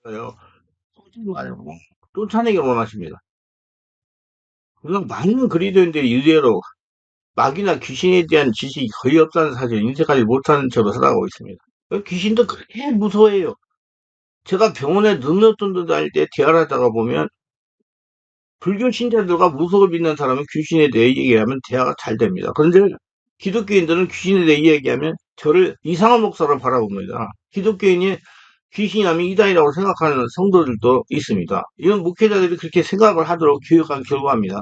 요 아니고 쫓아내기를 원하십니다. 그냥 많은 그리스도인들이 이대로 마귀나 귀신에 대한 지식이 거의 없다는 사실 인식하지 못하는 채로 살아가고 있습니다. 귀신도 그렇게 무서워해요. 제가 병원에 눈어tun도 다닐 때 대화를 하다가 보면 불교 신자들과 무속을 믿는 사람은 귀신에 대해 얘기하면 대화가 잘 됩니다. 그런데 기독교인들은 귀신에 대해 이야기하면 저를 이상한 목사로 바라봅니다. 기독교인이 귀신이 하면 이단이라고 생각하는 성도들도 있습니다. 이런 목회자들이 그렇게 생각을 하도록 교육한 결과입니다.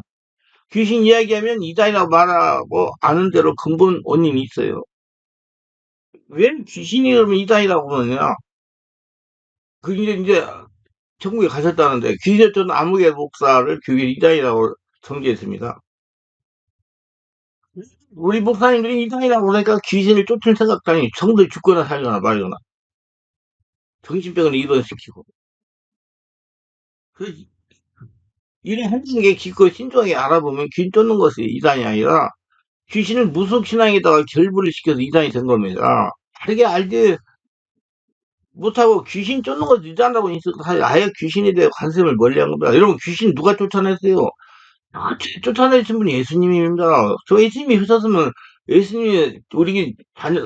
귀신 이야기하면 이단이라고 말하고 아는 대로 근본 원인이 있어요. 왜 귀신이 그러면 이단이라고 그러느냐? 그 이제 천국에 가셨다는데 귀신했던 아무개 목사를 교회 이단이라고 정죄했습니다. 우리 목사님들이 이단이라고 그러니까 귀신을 쫓을 생각도 아니 성도 죽거나 살거나 말거나 정신병을 입원시키고 그 일에 한다는 게 깊고 신중하게 알아보면 귀신 쫓는 것이 이단이 아니라 귀신을 무속신앙에다가 결부를 시켜서 이단이 된 겁니다. 다르게 알지 못하고 귀신 쫓는 것도 이단이라고 인식을 하지 아예 귀신에 대해 관심을 멀리한 겁니다. 여러분 귀신 누가 쫓아냈어요? 아, 쫓아내신 분이 예수님입니다. 저 예수님이 없었으면 예수님이 우리 자녀,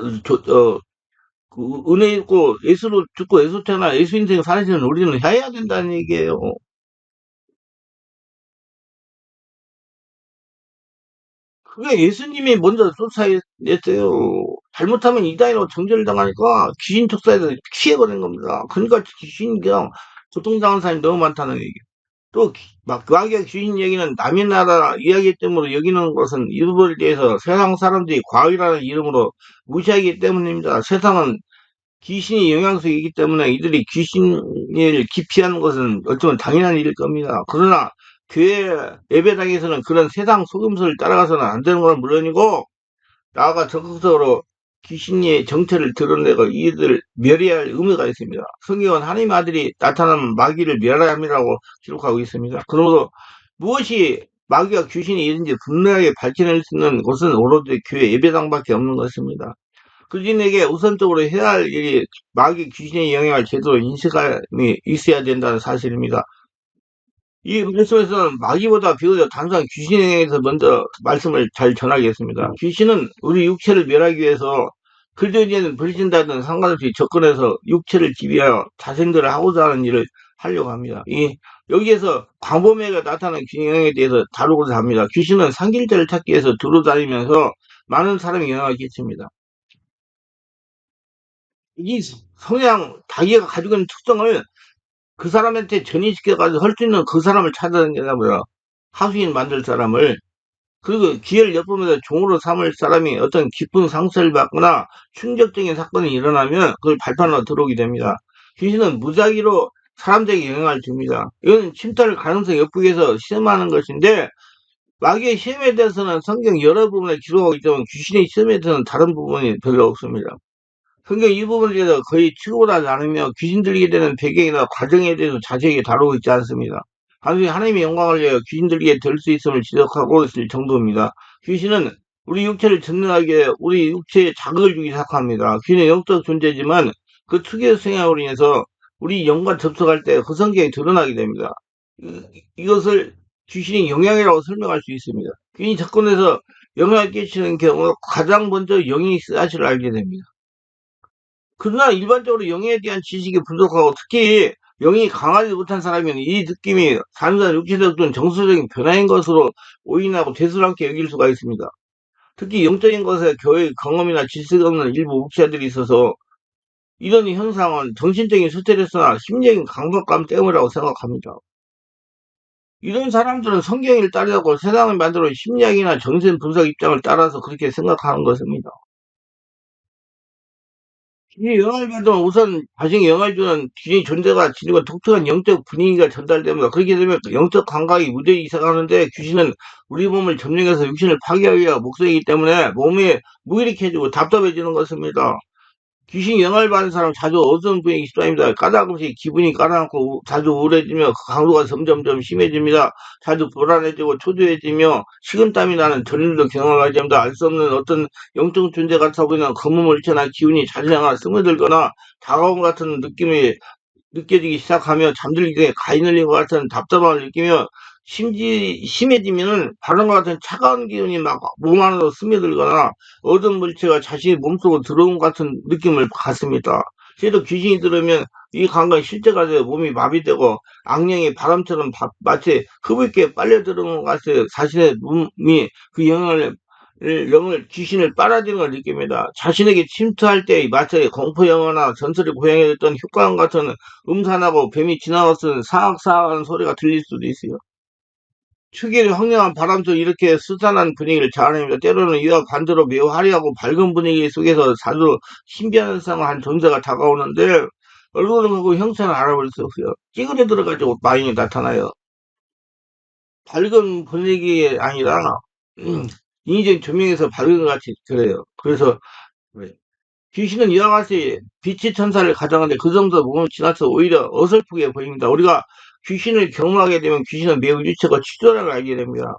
그 은혜 있고 예수로 죽고 예수 태어나 예수 인생 살아시는 우리는 해야 된다는 얘기예요. 그게 예수님이 먼저 쫓아냈어요. 잘못하면 이단이라고 정죄를 당하니까 귀신 척사에서 피해버린 겁니다. 그러니까 귀신이 그냥 고통당한 사람이 너무 많다는 얘기. 또, 막, 과학의 귀신 얘기는 남의 나라 이야기 때문에 여기는 것은 일부에 대해서 세상 사람들이 과학이라는 이름으로 무시하기 때문입니다. 세상은 귀신이 영향속이기 때문에 이들이 귀신을 기피하는 것은 어쩌면 당연한 일일 겁니다. 그러나 교회 예배당에서는 그런 세상 속임수를 따라가서는 안 되는 건 물론이고 나아가 적극적으로 귀신의 정체를 드러내고 이들을 멸해야 할 의무가 있습니다. 성경은 하나님의 아들이 나타나면 마귀를 멸하야 함이라고 기록하고 있습니다. 그러므로 무엇이 마귀와 귀신이 있는지 분명하게 밝혀낼 수 있는 곳은 오로지 교회 예배당밖에 없는 것입니다. 그들에게 우선적으로 해야 할 일이 마귀 귀신의 영향을 제대로 인식함이 있어야 된다는 사실입니다. 이 말씀에서는 마귀보다 비교적 단순한 귀신에 대해서 먼저 말씀을 잘 전하겠습니다. 귀신은 우리 육체를 멸하기 위해서 그들에게는 불신자든 상관없이 접근해서 육체를 지배하여 자생들을 하고자 하는 일을 하려고 합니다. 여기에서 광범위하게 나타나는 균형에 대해서 다루고자 합니다. 귀신은 상길자를 찾기 위해서 두루 다니면서 많은 사람의 영향을 끼칩니다. 이 성향, 자기가 가지고 있는 특성을 그 사람한테 전이시켜가지고 할 수 있는 그 사람을 찾아내는 게 뭐야. 하수인 만들 사람을. 그리고 기회를 엿보면서 종으로 삼을 사람이 어떤 기쁜 상처를 받거나 충격적인 사건이 일어나면 그걸 발판으로 들어오게 됩니다. 귀신은 무작위로 사람들에게 영향을 줍니다. 이건 침탈 가능성이 없기 위해서 시험하는 것인데 마귀의 시험에 대해서는 성경 여러 부분에 기록하고 있기 때문에 귀신의 시험에 대해서는 다른 부분이 별로 없습니다. 성경 이 부분에 대해서 거의 치고나지 않으며 귀신 들리게 되는 배경이나 과정에 대해서 자세히 다루고 있지 않습니다. 단순히 하나님의 영광을 위하여 귀신 들리게 될 수 있음을 지적하고 있을 정도입니다. 귀신은 우리 육체를 전능하게 우리 육체에 자극을 주기 시작합니다. 귀신은 영적 존재지만 그 특유의 성향으로 인해서 우리 영과 접촉할 때 그 성격이 드러나게 됩니다. 이것을 귀신의 영향이라고 설명할 수 있습니다. 귀신이 접근해서 영향을 끼치는 경우 가장 먼저 영이 사실을 알게 됩니다. 그러나 일반적으로 영에 대한 지식이 부족하고 특히 영이 강하지 못한 사람은 이 느낌이 단순한 육체적 또는 정서적인 변화인 것으로 오인하고 대수롭게 여길 수가 있습니다. 특히 영적인 것에 교회 경험이나 지식 없는 일부 목사들이 있어서 이런 현상은 정신적인 스트레스나 심리적인 강박감 때문이라고 생각합니다. 이런 사람들은 성경을 따르고 세상을 만들어 심리학이나 정신 분석 입장을 따라서 그렇게 생각하는 것입니다. 이 영화를 보면 우선 자신이 영화를 주는 주인 존재가 지니고 독특한 영적 분위기가 전달됩니다. 그렇게 되면 영적 감각이 무대에 이상하는데 귀신은 우리 몸을 점령해서 육신을 파괴하기 위한 목적이기 때문에 몸이 무기력해지고 답답해지는 것입니다. 귀신 영향을 받는 사람 자주 어두운 분위기 시도합니다. 까닭없이 기분이 가라앉고 자주 우울해지며 그 강도가 점점점 심해집니다. 자주 불안해지고 초조해지며 식은땀이 나는 전율도 경험하게 됩니다. 알 수 없는 어떤 영적 존재 같아 보이는 검은 물체나 기운이 자신을 향해 스며들거나 다가옴 같은 느낌이 느껴지기 시작하며 잠들기 전에 가위 눌린 것 같은 답답함을 느끼며 심해지면은 바람과 같은 차가운 기운이 막 몸 안으로 스며들거나 어두운 물체가 자신의 몸속으로 들어온 것 같은 느낌을 갖습니다. 그래도 귀신이 들으면 이 감각이 실제가 되어 몸이 마비되고 악령이 바람처럼 마치 흡입기에 빨려 들어온 것 같아 자신의 몸이 그 영을 귀신을 빨아들이는 걸 느낍니다. 자신에게 침투할 때 마치 공포 영화나 전설의 고향에 듣던 효과음 같은 음산하고 뱀이 지나가 쓰는 사악사악한 소리가 들릴 수도 있어요. 특유의 황량한 바람도 이렇게 스산한 분위기를 자아냅니다. 때로는 이와 반대로 매우 화려하고 밝은 분위기 속에서 자주 신비한 상한 존재가 다가오는데 얼굴을 보고 형체는 알아볼 수 없어요. 찌그러들어가지고 많이 나타나요. 밝은 분위기가 아니라 음, 인위적인 조명에서 밝은 것 같이 그래요. 그래서 귀신은 이와 같이 빛의 천사를 가장하는데 그 정도 몸을 지나쳐 오히려 어설프게 보입니다. 우리가 귀신을 경험하게 되면 귀신은 매우 유치하고 치졸함을 알게 됩니다.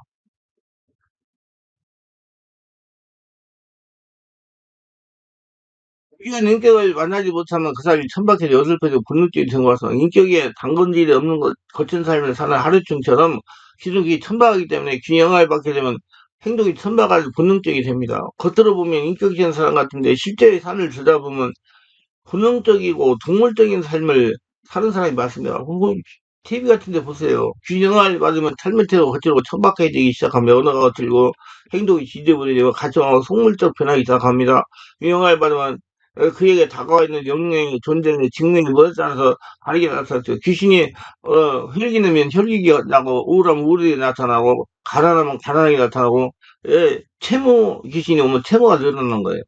귀한 인격을 만나지 못하면 그 사람이 천박해져 어설퍼져 본능적이 된 것같습 인격에 단건질이 없는 것, 거친 삶을 사는 하루충처럼 기존이 천박하기 때문에 귀 영향을 받게 되면 행동이 천박하고 본능적이 됩니다. 겉으로 보면 인격적인 사람 같은데 실제 산을 들여다보면 본능적이고 동물적인 삶을 사는 사람이 많습니다. TV 같은 데 보세요. 균형을 받으면 삶의 태도가 거칠고 천박해지기 시작하며 언어가 거칠고 행동이 지저분해지고 가정하고 속물적 변하기 시작합니다. 균형을 받으면 그에게 다가와 있는 영령의 존재의 직면이 멎지 않아서 다르게 나타났어요. 귀신이 혈기내면 혈기가 나고 우울하면 우울이 나타나고 가난하면 가난하게 나타나고 채무 귀신이 오면 채무가 늘어나는 거예요.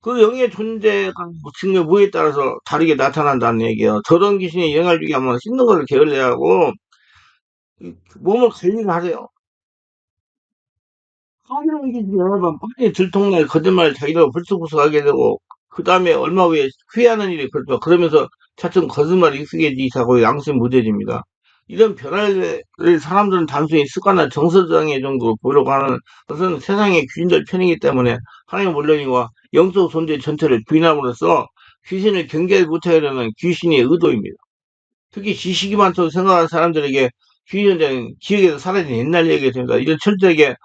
그 영의 존재가 증거 무에 따라서 다르게 나타난다는 얘기예요. 저런 귀신이 영향을 주게 하면 씻는 것을 게을러야 하고 몸을 관리를 하세요. 성령 귀신이 여러분 빨리 들통날 거짓말 자기도 불쑥불쑥하게 되고 그 다음에 얼마 후에 후회하는 일이 그렇죠. 그러면서 차츰 거짓말이 익숙해지기 시작하고 양심 무뎌집니다. 이런 변화를 사람들은 단순히 습관이나 정서장애 정도로 보려고 하는 것은 세상의 귀신들 편이기 때문에 하나님 물론이와 영적 존재 전체를 부인함으로써 귀신을 경계하지 못하게 되는 귀신의 의도입니다. 특히 지식이 많다고 생각하는 사람들에게 귀신은 기억에서 사라진 옛날 얘기가 됩니다. 이런 철저하게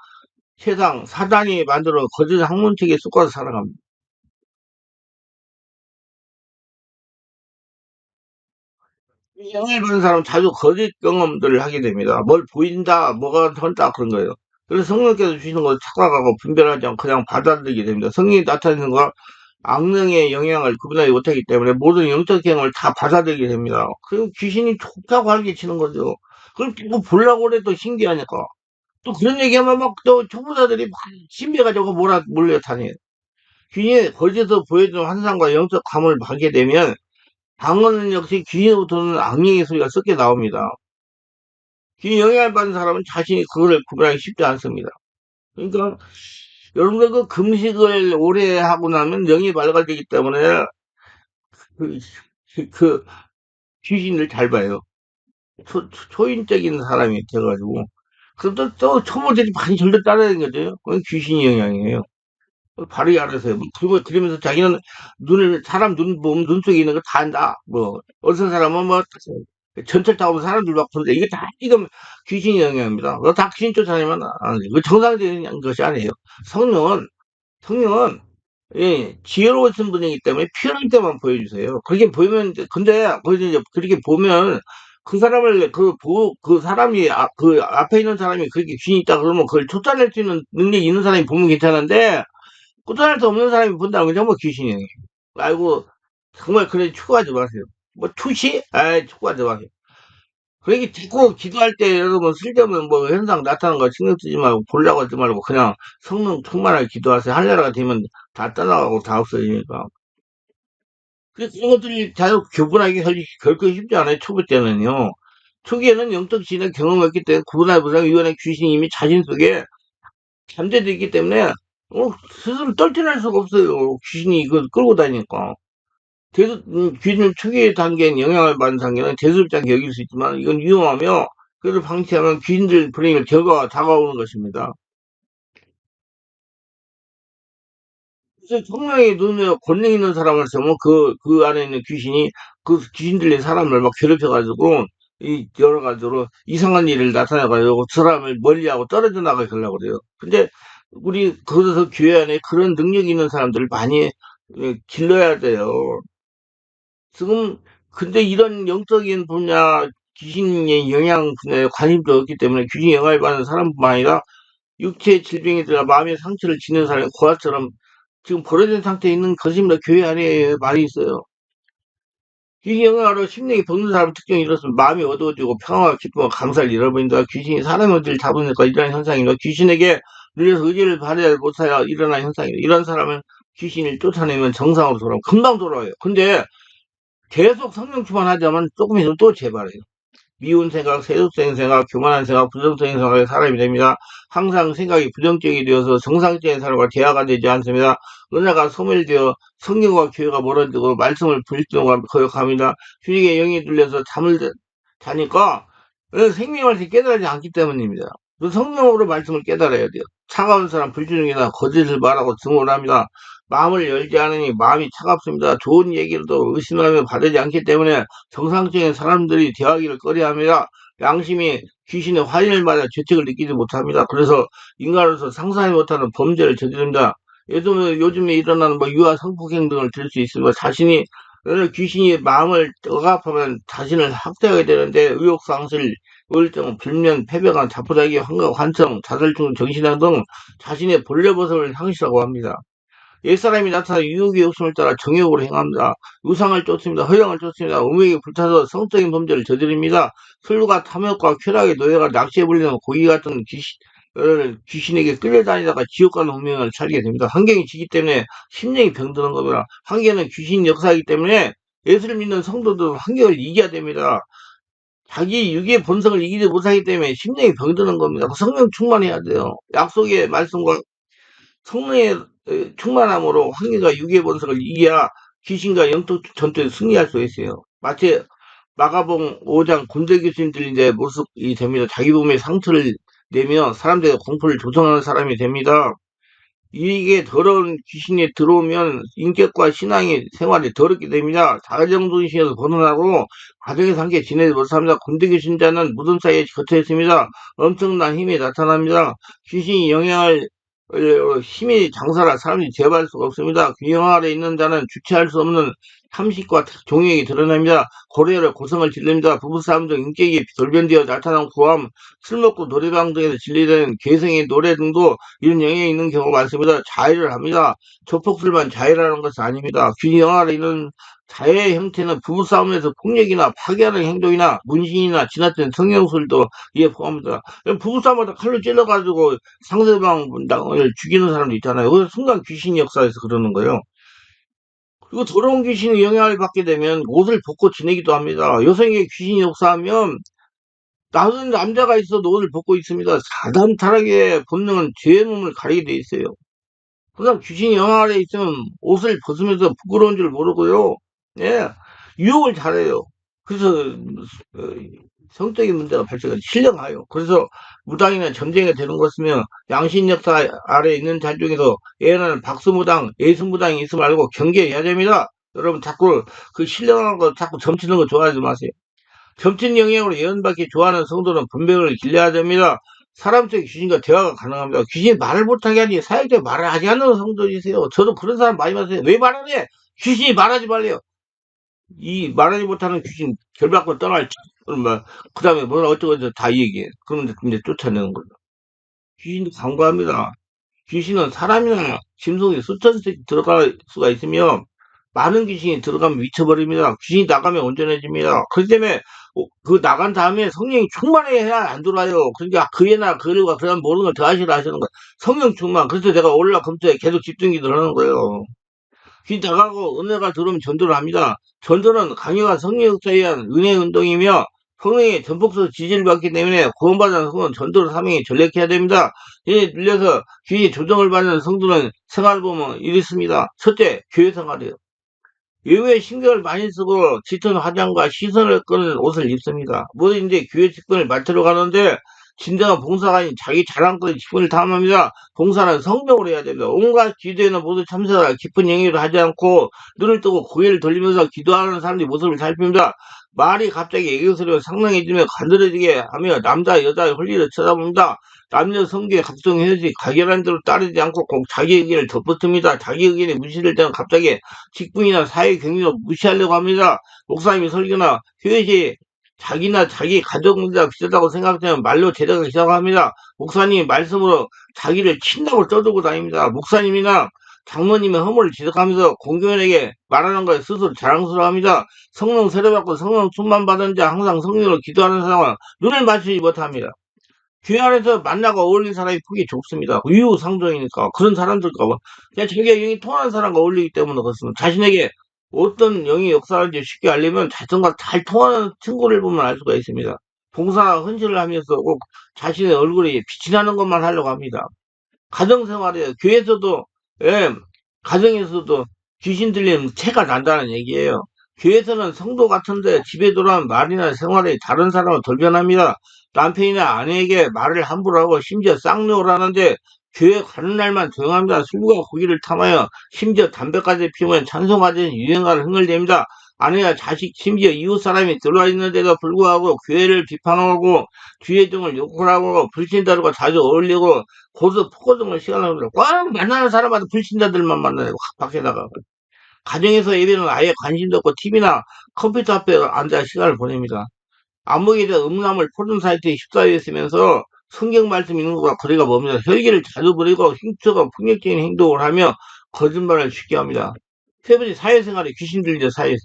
세상 사단이 만들어 거짓 학문책에 쑥아서 살아갑니다. 이 영향을 받는 사람은 자주 거짓 경험들을 하게 됩니다. 뭘 보인다, 뭐가 된다 그런 거예요. 그래서 성령께서 주시는 것을 착각하고 분별하지 않고 그냥 받아들이게 됩니다. 성령이 나타내는 것과 악령의 영향을 구분하지 못하기 때문에 모든 영적 경험을 다 받아들이게 됩니다. 그리고 귀신이 좋다고 활개치는 거죠. 그걸 또 보려고 그래 또 신기하니까. 또 그런 얘기하면 막 또 초보자들이 막 신비해가지고 몰려다녀요. 귀신이 거기서 보여주는 환상과 영적 감을 받게 되면 방언은 역시 귀신으로부터는 악령의 소리가 섞여 나옵니다. 귀신 영향을 받은 사람은 자신이 그거를 구별하기 쉽지 않습니다. 그러니까 여러분들 그 금식을 오래 하고 나면 영이 맑아지기 때문에 그, 그 귀신을 잘 봐요. 초인적인 사람이 돼가지고. 그럼 또 초보들이 많이 절대 따라다니는 거죠. 그건 귀신의 영향이에요. 바로 알아서요. 그리고 그러면서 자기는 사람 눈 속에 있는 거 다 안다. 뭐, 어떤 사람은 뭐, 전철 타고 오면 사람들 막 보는데, 이게 다 지금 귀신의 영향입니다. 다 귀신 쫓아다니면 안 돼요. 그 정상적인 것이 아니에요. 성령은, 성령은, 지혜로우신 분이기 때문에 필요할 때만 보여주세요. 그렇게 보이면, 근데, 거기서 이제 그렇게 보면, 그 사람을, 그 사람이, 그 앞에 있는 사람이 그렇게 귀신이 있다 그러면 그걸 쫓아낼 수 있는 능력이 있는 사람이 보면 괜찮은데, 꾸준할 수 없는 사람이 본다는 건 정말 귀신이에요. 아이고, 정말 그래, 추구하지 마세요. 뭐, 투시? 아이, 추구하지 마세요. 그러니 자꾸 기도할 때 여러분 쓸데없는 뭐 현상 나타나는 거 신경 쓰지 말고 보려고 하지 말고 그냥 성령 충만하게 기도하세요. 한나라가 되면 다 떠나가고 다 없어지니까. 그래서 그런 것들이 자꾸 교분하기 결코 쉽지 않아요. 초보 때는요. 초기에는 영적 지인의 경험했기 때문에 구분할 보상 위원회 귀신이 이미 자신 속에 잠재되어 있기 때문에 스스로 떨쳐낼 수가 없어요. 귀신이 이걸 끌고 다니니까. 귀신을 초기 단계인 영향을 받은 단계는 대수롭지 여길 수 있지만 이건 위험하며 그를 방치하면 귀신들 불행을 다가오는 것입니다. 그래서 성령의 눈에 권능 있는 사람을 쓰면 그 안에 있는 귀신이 그 귀신 들린 사람을 막 괴롭혀가지고 이 여러 가지로 이상한 일을 나타내가지고 그 사람을 멀리하고 떨어져 나가게 하려고 그래요. 근데 우리 그래서 교회 안에 그런 능력 있는 사람들을 많이 길러야 돼요. 지금 근데 이런 영적인 분야 귀신의 영향 분야에 관심도 없기 때문에 귀신 영향을 받는 사람뿐만 아니라 육체 질병이 들어 마음의 상처를 지는 사람이 고아처럼 지금 버려진 상태에 있는 것입니다. 교회 안에 많이 있어요. 귀신 영향으로 심령이 벅는 사람 특징이 이렇습니다. 마음이 어두워지고 평화와 기쁨과 감사를 잃어버린다. 귀신이 사람의 의지를 잡으니까 일어나는 현상입니다. 귀신에게 눌려서 의지를 발휘하지 못하여 일어나는 현상입니다. 이런 사람은 귀신을 쫓아내면 정상으로 돌아오고 금방 돌아와요. 근데 계속 성령 충만하자면 조금 있으면 또 재발해요. 미운 생각, 세속적인 생각, 교만한 생각, 부정적인 생각의 사람이 됩니다. 항상 생각이 부정적이 되어서 정상적인 사람과 대화가 되지 않습니다. 은혜가 소멸되어 성경과 교회가 멀어지고 말씀을 불신하고 거역합니다. 주님의 영이 들려서 잠을 자니까 생명을 깨달지 않기 때문입니다. 그 성령으로 말씀을 깨달아야 돼요. 차가운 사람 불신앙이나 거짓을 말하고 증오를 합니다. 마음을 열지 않으니 마음이 차갑습니다. 좋은 얘기로도 의심하며 받지 않기 때문에 정상적인 사람들이 대하기를 꺼려합니다. 양심이 귀신의 화인을 맞아 죄책을 느끼지 못합니다. 그래서 인간으로서 상상하지 못하는 범죄를 저지릅니다. 요즘에 일어나는 뭐 유아 성폭행 등을 들 수 있으며 자신이 귀신이 마음을 억압하면 자신을 학대하게 되는데 의욕상실, 우울증, 불면, 패배감, 자포자기, 환각, 환청, 자살중, 정신장 등 자신의 본래 모습을 상실하고 합니다. 옛사람이 나타나 유혹의 욕심을 따라 정욕으로 행합니다. 우상을 쫓습니다. 허영을 쫓습니다. 음욕에 불타서 성적인 범죄를 저지릅니다. 술과 탐욕과 쾌락의 노예가 낚시에 불리는 고기 같은 귀신에게 끌려다니다가 지옥 가는 운명을 살게 됩니다. 환경이 지기 때문에 심령이 병드는 겁니다. 환경은 귀신 역사이기 때문에 예수를 믿는 성도들은 환경을 이겨야 됩니다. 자기 육의 본성을 이기지 못하기 때문에 심령이 병드는 겁니다. 성령 충만해야 돼요. 약속의 말씀과 성령의 충만함으로 황제가 유괴의 본성을 이겨야 귀신과 영적 전투에 승리할 수 있어요. 마치 마가복음 5장 군대 교수님들의 모습이 됩니다. 자기 몸에 상처를 내며 사람들의 공포를 조성하는 사람이 됩니다. 이게 더러운 귀신이 들어오면 인격과 신앙의 생활이 더럽게 됩니다. 자가정중심에서 벗어나고 가정에서 함께 지내지 못합니다. 군대 귀신자는 무덤 사이에 갇혀 있습니다. 엄청난 힘이 나타납니다. 귀신이 영향을 힘이 장사라 사람이 제어할 수가 없습니다. 균형 아래 있는 자는 주체할 수 없는 탐식과 종욕이 드러납니다. 고래를 고성을 질릅니다. 부부싸움 등 인격이 돌변되어 나타난 고함, 술 먹고 노래방 등에서 진리되는 개성의 노래 등도 이런 영향이 있는 경우가 많습니다. 자해를 합니다. 조폭술만 자해라는 것은 아닙니다. 균형 아래 있는 자해의 형태는 부부싸움에서 폭력이나 파괴하는 행동이나 문신이나 지나친 성형술도 이에 포함합니다. 부부싸움마다 칼로 찔러가지고 상대방을 죽이는 사람도 있잖아요. 그래서 순간 귀신 역사에서 그러는 거예요. 그리고 더러운 귀신의 영향을 받게 되면 옷을 벗고 지내기도 합니다. 여성에게 귀신이 역사하면 나는 남자가 있어도 옷을 벗고 있습니다. 사단 타락의 본능은 죄의 몸을 가리게 돼 있어요. 그냥 귀신이 영향 아래 있으면 옷을 벗으면서 부끄러운 줄 모르고요. 예, 유혹을 잘해요. 그래서 어, 성적인 문제가 발생해 신령하여. 그래서 무당이나 점쟁이가 되는 것이면 양심 역사 아래 있는 자 중에서 예는 박수무당, 예수무당이 있으면 말고 경계해야 됩니다. 여러분 자꾸 그 신령한 거 자꾸 점치는 거 좋아하지 마세요. 점친 영향으로 예언받기 좋아하는 성도는 분별을 길러야 됩니다. 사람 속의 귀신과 대화가 가능합니다. 귀신이 말을 못하게 하니 사역자가 말을 하지 않는 성도이세요. 저도 그런 사람 많이 봤어요. 왜 말 안 해? 귀신이 말하지 말래요. 이 말하지 못하는 귀신 결박권 떠날지. 그럼 뭐, 그 다음에 뭐라 어쩌고 다 얘기해. 그러면 이제 쫓아내는 거죠. 귀신도 간과합니다. 귀신은 사람이나 짐승이 수천씩 들어갈 수가 있으며 많은 귀신이 들어가면 미쳐버립니다. 귀신이 나가면 온전해집니다. 그렇기 때문에 그 나간 다음에 성령이 충만해야 안 돌아요. 그러니까 그애나 그를과 그런 모든 걸 더 하시라 하시는 거예요. 성령 충만. 그래서 제가 올라 검토에 계속 집중기도를 하는 거예요. 귀 나가고 은혜가 들어오면 전도를 합니다. 전도는 강요와 성령 역사에 의한 은혜 운동이며 성령의 전폭서 지지를 받기 때문에 구원받은 성은 전도로 사명이 전력해야 됩니다. 이에 눌려서 귀 조정을 받는 성도는 생활 보면 이렇습니다. 첫째, 교회 생활이에요. 외부에 신경을 많이 쓰고 짙은 화장과 시선을 끄는 옷을 입습니다. 뭐든지 교회 직분을 맡으러 가는데 진정한 봉사가 아닌 자기 자랑거리 기분을 탐합니다. 봉사는 성명으로 해야 됩니다. 온갖 기도에는 모두 참석하라. 깊은 영위를 하지 않고 눈을 뜨고 고개를 돌리면서 기도하는 사람들의 모습을 살핍니다. 말이 갑자기 애교소리가 상당해지며 간드러지게 하며 남자 여자의 홀리를 쳐다봅니다. 남녀 성기의 각종 해야지 가결한 대로 따르지 않고 꼭 자기 의견을 덧붙입니다. 자기 의견이 무시될 때는 갑자기 직분이나 사회 경위로 무시하려고 합니다. 목사님이 설교나 교회시 자기나 자기 가족 문제가 비슷하다고 생각되면 말로 대답하기 시작합니다. 목사님이 말씀으로 자기를 친다고 떠들고 다닙니다. 목사님이나 장모님의 허물을 지적하면서 공교인에게 말하는 것에 스스로 자랑스러워합니다. 성령 세례받고 성령 충만 받은 자 항상 성령으로 기도하는 사람은 눈을 맞추지 못합니다. 교회 안에서 만나고 어울리는 사람이 폭이 좁습니다. 위유상종이니까 그런 사람들과 그냥 자기가 영이 통하는 사람과 어울리기 때문에 그렇습니다. 자신에게 어떤 영이 역사하는지 쉽게 알려면 자신과 잘 통하는 친구를 보면 알 수가 있습니다. 봉사나 헌신을 하면서 꼭 자신의 얼굴이 빛이 나는 것만 하려고 합니다. 가정생활에 교회에서도 예, 가정에서도 귀신 들리면 체가 난다는 얘기예요. 교회에서는 성도 같은데 집에 돌아오면 말이나 생활에 다른 사람을 돌변합니다. 남편이나 아내에게 말을 함부로 하고 심지어 쌍욕을 하는데 교회 가는 날만 조용합니다. 술과 고기를 탐하여 심지어 담배까지 피우면 찬송하는 유행가를 흥얼댑니다. 아내와 자식 심지어 이웃 사람이 들어와 있는데도 불구하고 교회를 비판하고 주의 종을 욕을 하고 불신자들과 자주 어울리고 고수 포고 등을 시간을 꽉 만나는 사람마다 불신자들만 만나요. 밖에다가 가정에서 예배는 아예 관심도 없고 TV나 컴퓨터 앞에 앉아 시간을 보냅니다. 안목에 대한 음란물 포럼 사이트에 휩싸여 있으면서 성경 말씀 읽는 것과 거리가 멉니다. 혈기를 자주 부리고 흉터가 폭력적인 행동을 하며 거짓말을 쉽게 합니다. 세 번째, 사회생활에 귀신 들리죠. 사회에서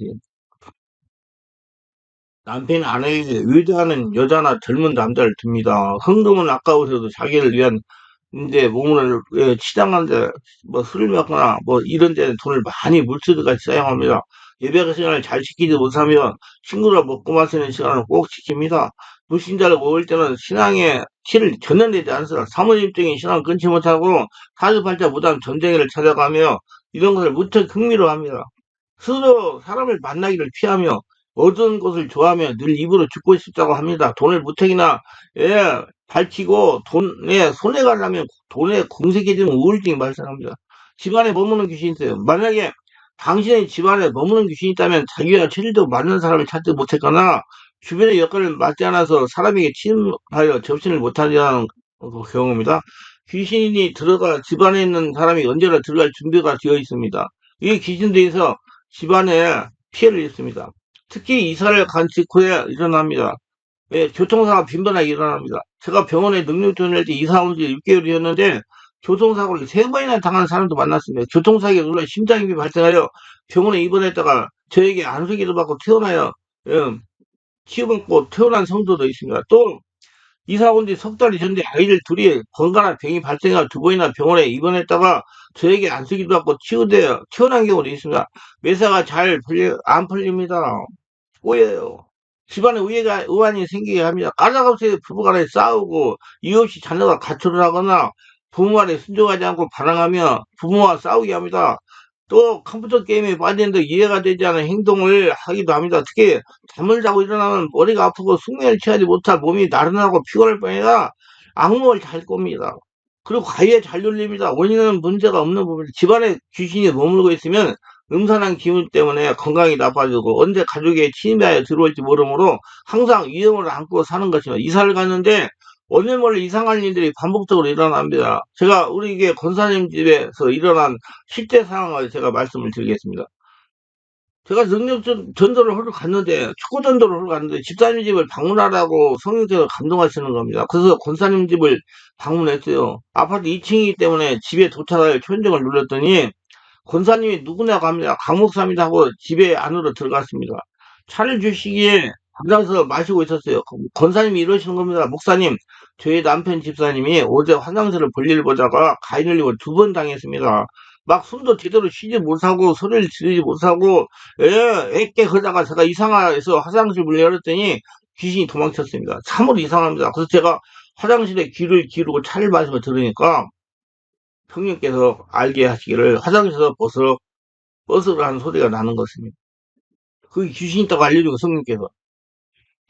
남편이 아내에게 의지하는 여자나 젊은 남자를 둡니다. 흥금은 아까워서도 자기를 위한 이제 몸을 치장하는데 뭐 술을 먹거나 뭐 이런 데 돈을 많이 물쓰듯이 사용합니다. 예배 시간을 잘 지키지 못하면 친구랑 먹고 마시는 시간을 꼭 지킵니다. 불신자를 모을 때는 신앙의 티를 전혀 내지 않습니다. 사모님적인 신앙을 끊지 못하고 사주팔자 무단 전쟁을 찾아가며 이런 것을 무척 흥미로워합니다. 스스로 사람을 만나기를 피하며 어두운 곳을 좋아하며 늘 입으로 죽고 싶다고 합니다. 돈을 무턱이나 밝히고 돈에 손해가 나면 돈에 공색해지면 우울증이 발생합니다. 집안에 머무는 귀신이 있어요. 만약에 당신의 집안에 머무는 귀신이 있다면 자기와 체질도 맞는 사람을 찾지 못했거나 주변의 여건을 맞지 않아서 사람에게 침입하여 접신을 못하는 경우입니다. 귀신이 들어가 집안에 있는 사람이 언제나 들어갈 준비가 되어 있습니다. 이 귀신들에서 집안에 피해를 입습니다. 특히 이사를 간 직후에 일어납니다. 예, 교통사고가 빈번하게 일어납니다. 제가 병원에 능력조사할 때 이사 온 지 6개월이었는데 교통사고를 3번이나 당한 사람도 만났습니다. 교통사고에 놀라 심장입이 발생하여 병원에 입원했다가 저에게 안수기도 받고 태어나요. 예, 치유받고 태어난 성도도 있습니다. 또 이사 온 지 석 달이 전에 아이들 둘이 건강한 병이 발생해 두 번이나 병원에 입원했다가 저에게 안수기도 받고 치유되어 태어난 경우도 있습니다. 매사가 안 풀립니다. 꼬여요. 집안에 우환이 생기게 합니다. 까닭없이 부부간에 싸우고 이유 없이 자녀가 가출을 하거나 부모 말에 순종하지 않고 반항하며 부모와 싸우게 합니다. 또 컴퓨터 게임에 빠지는데 이해가 되지 않은 행동을 하기도 합니다. 특히 잠을 자고 일어나면 머리가 아프고 숙면을 취하지 못할 몸이 나른하고 피곤할 뿐이라 악몽을 잘 꿉니다. 그리고 가위에 잘 눌립니다. 원인은 문제가 없는 부분. 집안에 귀신이 머물고 있으면 음산한 기운 때문에 건강이 나빠지고 언제 가족에 침입하여 들어올지 모르므로 항상 위험을 안고 사는 것입니다. 이사를 갔는데 오늘 몰래 이상한 일들이 반복적으로 일어납니다. 제가 우리 권사님 집에서 일어난 실제 상황을 제가 말씀을 드리겠습니다. 제가 능력 전도를 하러 갔는데, 축구 전도를 하러 갔는데, 집사님 집을 방문하라고 성령께서 감동하시는 겁니다. 그래서 권사님 집을 방문했어요. 아파트 2층이기 때문에 집에 도착할 초인종을 눌렀더니, 권사님이 누구냐고 합니다. 강목사입니다 하고 집에 안으로 들어갔습니다. 차를 주시기에 앉아서 마시고 있었어요. 권사님이 이러시는 겁니다. 목사님, 저희 남편 집사님이 어제 화장실을 볼일 보다가 가위 눌리고 2번 당했습니다. 막 숨도 제대로 쉬지 못하고 소리를 지르지 못하고 애깨 그러다가 제가 이상해서 화장실 문을 열었더니 귀신이 도망쳤습니다. 참으로 이상합니다. 그래서 제가 화장실에 귀를 기울이고 차를 마시고 들으니까 성령께서 알게 하시기를 화장실에서 버스를 하는 소리가 나는 것입니다. 그게 귀신이 있다고 알려주고 성령께서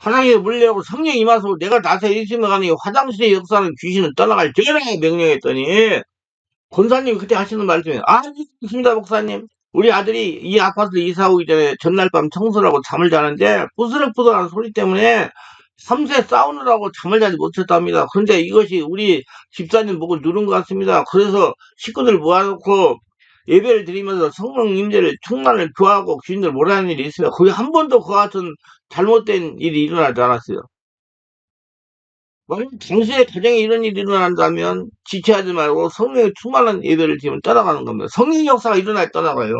화장실에 물려고 성령이 임하소 내가 나서 있으면 가니 화장실의 역사는 귀신은 떠나갈 지어라 명령했더니 권사님이 그때 하시는 말씀이 있습니다 목사님. 우리 아들이 이 아파트 이사 오기 전에 전날 밤 청소를 하고 잠을 자는데 부스럭부스럭한 소리 때문에 밤새 싸우느라고 잠을 자지 못했답니다. 그런데 이것이 우리 집사님 목을 누른 것 같습니다. 그래서 식구들 모아놓고 예배를 드리면서 성령 임재를 충만을 구하고 귀신들 몰아내는 일이 있어요. 거의 한 번도 그와 같은 잘못된 일이 일어나지 않았어요. 만약 당시에 가정에 이런 일이 일어난다면 지체하지 말고 성령의 충만한 예배를 드리면 떠나가는 겁니다. 성령의 역사가 일어나야 떠나가요.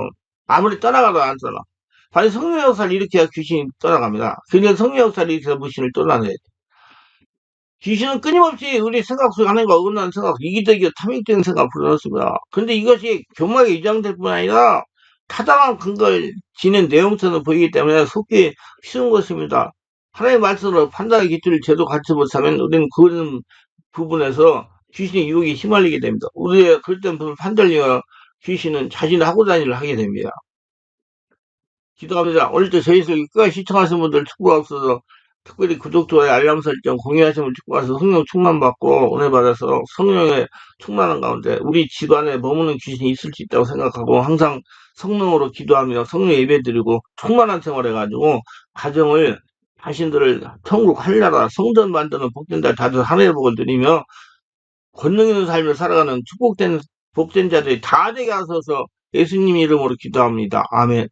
아무리 떠나가도 안 떠나. 반드시 성령의 역사를 일으켜야 귀신이 떠나갑니다. 그러니까 성령의 역사를 일으켜서 귀신을 떠나내야 돼. 귀신은 끊임없이 우리 생각 속에 하나님과 어긋나는 생각, 이기적이고 탐욕적인 생각을 불어넣습니다. 그런데 이것이 교막에 위장될 뿐 아니라 타당한 근거를 지닌 내용처럼 보이기 때문에 속기 쉬운 것입니다. 하나님의 말씀으로 판단의 기초를 제대로 갖지 못하면 우리는 그런 부분에서 귀신의 유혹에 휘말리게 됩니다. 우리의 그럴 때 판단력과 귀신은 자신의 하고 다니를 하게 됩니다. 기도합니다. 오늘도 저희들 끝까지 시청하신 분들 축복하옵소서. 특별히 구독, 좋아요, 알람 설정, 공유하시면 축복하셔서 성령 충만 받고 은혜 받아서 성령의 충만한 가운데 우리 집안에 머무는 귀신이 있을 수 있다고 생각하고 항상 성령으로 기도하며 성령 예배드리고 충만한 생활해가지고 가정을 자신들을 천국 하늘나라 성전 만드는 복된 자 다들 하늘의 복을 드리며 권능 있는 삶을 살아가는 축복된 복된 자들이 다 되게 하소서 예수님 이름으로 기도합니다. 아멘.